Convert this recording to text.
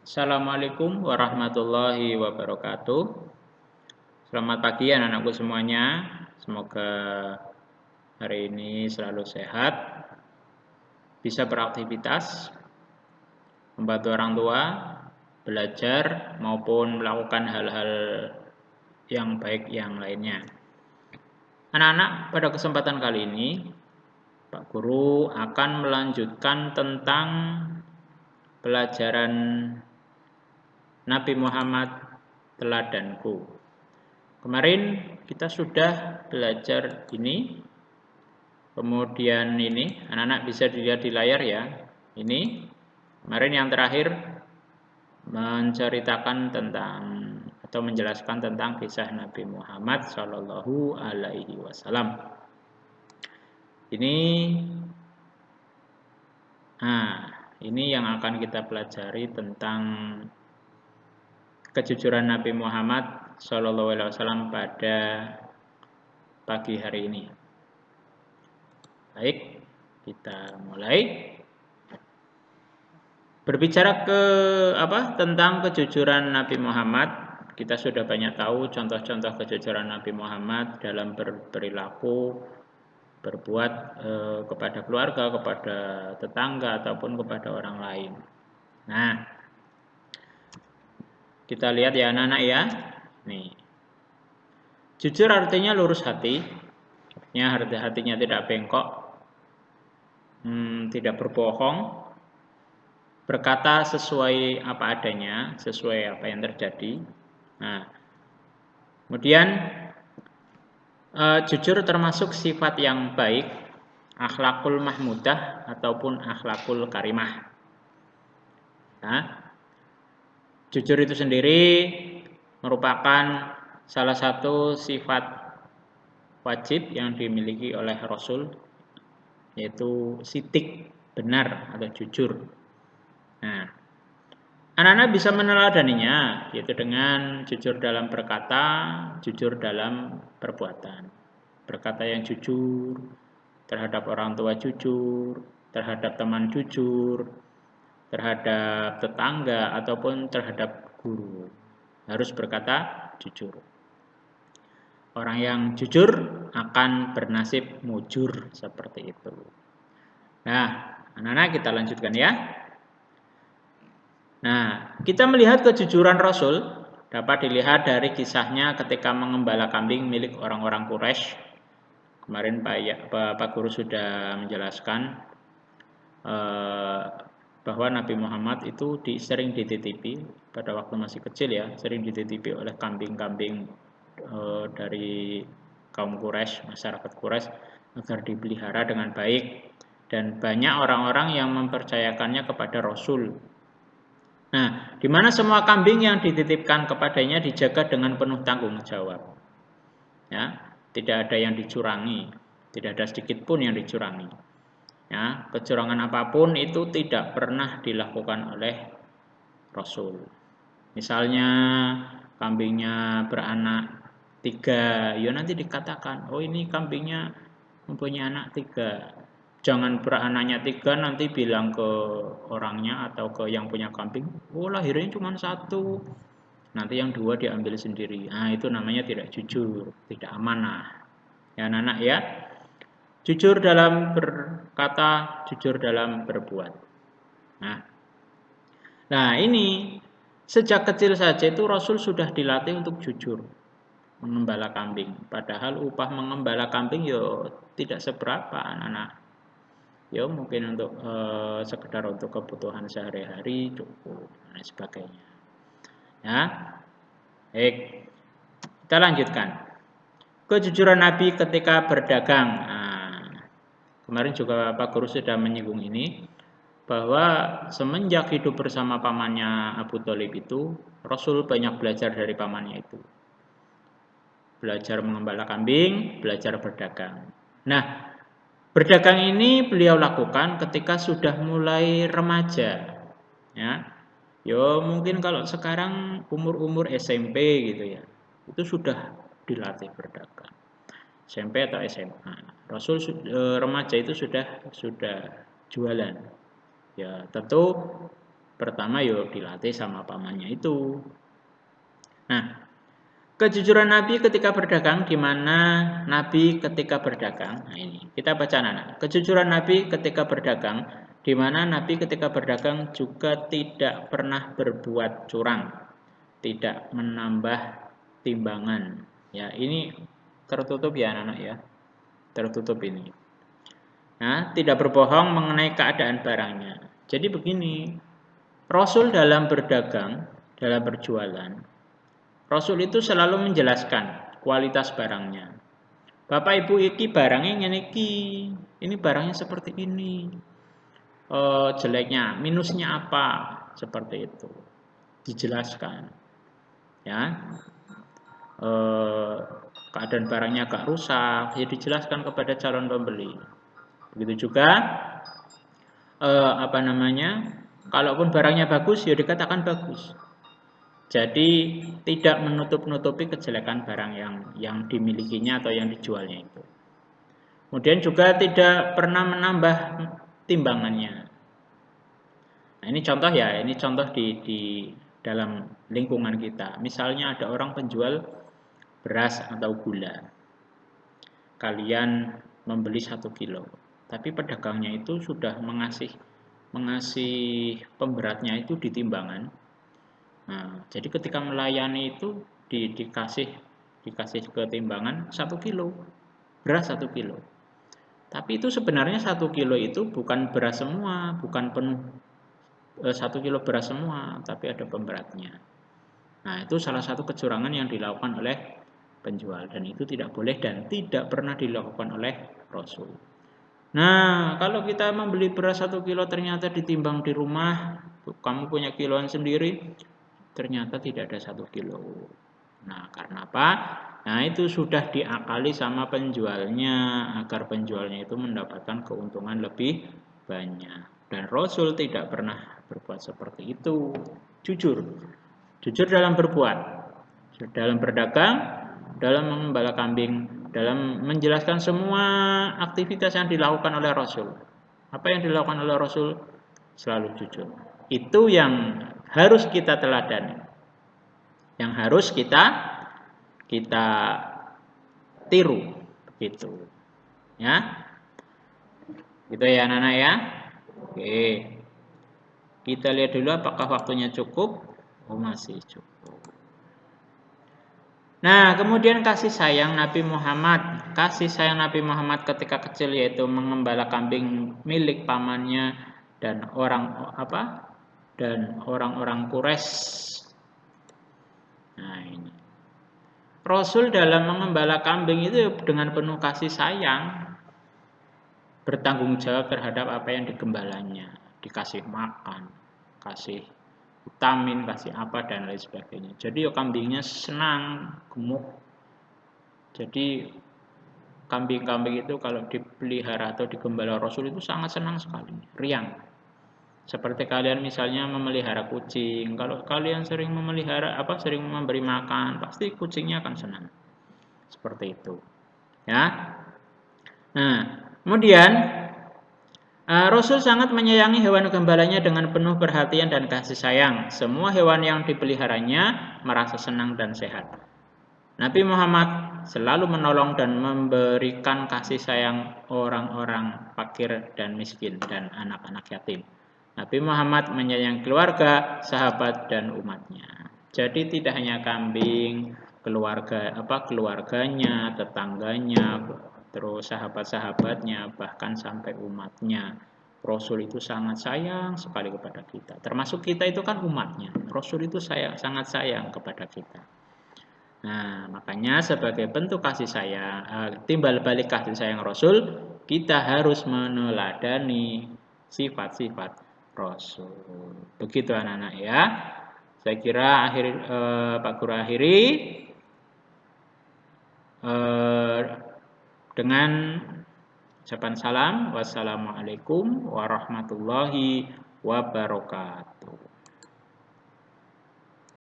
Assalamualaikum warahmatullahi wabarakatuh. Selamat pagi anak-anakku semuanya. Semoga hari ini selalu sehat, bisa beraktivitas, membantu orang tua, belajar maupun melakukan hal-hal yang baik yang lainnya. Anak-anak, pada kesempatan kali ini Pak Guru akan melanjutkan tentang pelajaran Nabi Muhammad teladanku. Kemarin kita sudah belajar ini, kemudian ini anak-anak bisa dilihat di layar ya. Ini kemarin yang terakhir menceritakan tentang atau menjelaskan tentang kisah Nabi Muhammad Shallallahu Alaihi Wasallam. Ini yang akan kita pelajari tentang kejujuran Nabi Muhammad Shallallahu Alaihi Wasallam pada pagi hari ini. Baik, kita mulai. Berbicara tentang kejujuran Nabi Muhammad, kita sudah banyak tahu contoh-contoh kejujuran Nabi Muhammad dalam berperilaku, berbuat kepada keluarga, kepada tetangga ataupun kepada orang lain. Nah, kita lihat ya anak-anak ya. Nih. Jujur artinya lurus hati. Hatinya tidak bengkok, tidak berbohong, berkata sesuai apa adanya, sesuai apa yang terjadi. Nah, kemudian jujur termasuk sifat yang baik, akhlakul mahmudah ataupun akhlakul karimah. Nah, jujur itu sendiri merupakan salah satu sifat wajib yang dimiliki oleh Rasul, yaitu sidik, benar atau jujur. Nah, anak-anak bisa meneladaninya, yaitu dengan jujur dalam berkata, jujur dalam perbuatan. Berkata yang jujur, terhadap orang tua jujur, terhadap teman jujur, terhadap tetangga, ataupun terhadap guru. Harus berkata jujur. Orang yang jujur akan bernasib mujur, seperti itu. Nah, anak-anak kita lanjutkan ya. Nah, kita melihat kejujuran Rasul dapat dilihat dari kisahnya ketika mengembala kambing milik orang-orang Quraisy. Kemarin Pak Guru sudah menjelaskan bahwa Nabi Muhammad itu sering dititipi pada waktu masih kecil ya, sering dititipi oleh kambing-kambing dari kaum Quraisy, masyarakat Quraisy, agar dipelihara dengan baik, dan banyak orang-orang yang mempercayakannya kepada Rasul. Nah, di mana semua kambing yang dititipkan kepadanya dijaga dengan penuh tanggung jawab. Ya, tidak ada yang dicurangi, tidak ada sedikit pun yang dicurangi. Ya, kecurangan apapun itu tidak pernah dilakukan oleh Rasul. Misalnya kambingnya beranak 3, ya nanti dikatakan, oh ini kambingnya mempunyai anak 3. Jangan beranaknya 3 nanti bilang ke orangnya atau ke yang punya kambing, oh lahirnya cuma 1, nanti yang 2 diambil sendiri. Nah, itu namanya tidak jujur, tidak amanah. Ya anak-anak ya, jujur dalam berkata, jujur dalam berbuat. Nah ini sejak kecil saja itu Rasul sudah dilatih untuk jujur mengembala kambing. Padahal upah mengembala kambing yo tidak seberapa anak-anak. Ya mungkin untuk sekedar untuk kebutuhan sehari-hari cukup dan sebagainya. Ya, baik, kita lanjutkan. Kejujuran Nabi ketika berdagang. Nah, kemarin juga Pak Guru sudah menyinggung ini, bahwa semenjak hidup bersama pamannya Abu Thalib itu, Rasul banyak belajar dari pamannya itu. Belajar mengembala kambing, belajar berdagang. Nah, berdagang ini beliau lakukan ketika sudah mulai remaja. Ya. Yo mungkin kalau sekarang umur-umur SMP gitu ya, itu sudah dilatih berdagang. SMP atau SMA. Rasul remaja itu sudah jualan. Ya, tentu Pertama dilatih sama pamannya itu. Nah, kejujuran Nabi ketika berdagang, di mana Nabi ketika berdagang. Nah ini, kita baca anak. Kejujuran Nabi ketika berdagang, di mana Nabi ketika berdagang juga tidak pernah berbuat curang, tidak menambah timbangan. Ya, ini tertutup ya anak-anak ya. Tertutup ini. Nah, tidak berbohong mengenai keadaan barangnya. Jadi begini, Rasul dalam berdagang, dalam berjualan, Rasul itu selalu menjelaskan kualitas barangnya. Bapak Ibu iki barangnya ini barangnya seperti ini. Jeleknya, minusnya apa? Seperti itu. Dijelaskan. Ya. Keadaan barangnya agak rusak, ya dijelaskan kepada calon pembeli. Begitu juga kalaupun barangnya bagus, ya dikatakan bagus. Jadi tidak menutup-nutupi kejelekan barang yang dimilikinya atau yang dijualnya itu. Kemudian juga tidak pernah menambah timbangannya. Nah, ini contoh ya, ini contoh di dalam lingkungan kita. Misalnya ada orang penjual beras atau gula. Kalian membeli 1 kilo, tapi pedagangnya itu sudah mengasih pemberatnya itu di timbangan. Nah, jadi ketika melayani itu dikasih ke timbangan 1 kilo, beras 1 kilo. Tapi itu sebenarnya 1 kilo itu bukan beras semua, bukan penuh 1 kilo beras semua, tapi ada pemberatnya. Nah, itu salah satu kecurangan yang dilakukan oleh penjual, dan itu tidak boleh dan tidak pernah dilakukan oleh Rasul. Nah, kalau kita membeli beras 1 kilo ternyata ditimbang di rumah, kamu punya kiloan sendiri, ternyata tidak ada 1 kilo. Nah, karena apa? Nah, itu sudah diakali sama penjualnya agar penjualnya itu mendapatkan keuntungan lebih banyak. Dan Rasul tidak pernah berbuat seperti itu. Jujur dalam berbuat, dalam berdagang, dalam mengembala kambing, dalam menjelaskan semua aktivitas yang dilakukan oleh Rasul. Apa yang dilakukan oleh Rasul? Selalu jujur. Itu yang harus kita teladani, yang harus kita tiru, begitu ya. Gitu ya anak-anak ya. Oke, kita lihat dulu apakah waktunya cukup. Masih cukup. Nah, kemudian kasih sayang Nabi Muhammad. Kasih sayang Nabi Muhammad ketika kecil yaitu mengembala kambing milik pamannya dan orang-orang Quraisy. Nah, ini. Rasul dalam mengembala kambing itu dengan penuh kasih sayang, bertanggung jawab terhadap apa yang digembalanya, dikasih makan, kasih vitamin, kasih apa dan lain sebagainya. Jadi kambingnya senang, gemuk. Jadi kambing-kambing itu kalau dipelihara atau digembala Rasul itu sangat senang sekali, riang. Seperti kalian misalnya memelihara kucing, kalau kalian sering sering memberi makan, pasti kucingnya akan senang. Seperti itu. Ya. Nah, kemudian Rasul sangat menyayangi hewan gembalanya dengan penuh perhatian dan kasih sayang. Semua hewan yang dipeliharanya merasa senang dan sehat. Nabi Muhammad selalu menolong dan memberikan kasih sayang orang-orang fakir dan miskin dan anak-anak yatim. Nabi Muhammad menyayangi keluarga, sahabat, dan umatnya. Jadi tidak hanya kambing, keluarganya, tetangganya, terus sahabat-sahabatnya, bahkan sampai umatnya. Rasul itu sangat sayang sekali kepada kita. Termasuk kita itu kan umatnya. Rasul itu sangat sayang kepada kita. Nah, makanya sebagai bentuk kasih sayang, timbal balik kasih sayang Rasul, kita harus meneladani sifat-sifat Rasul. Begitu anak-anak ya. Saya kira Pak Guru akhiri dengan ucapan salam. Wassalamualaikum warahmatullahi wabarakatuh.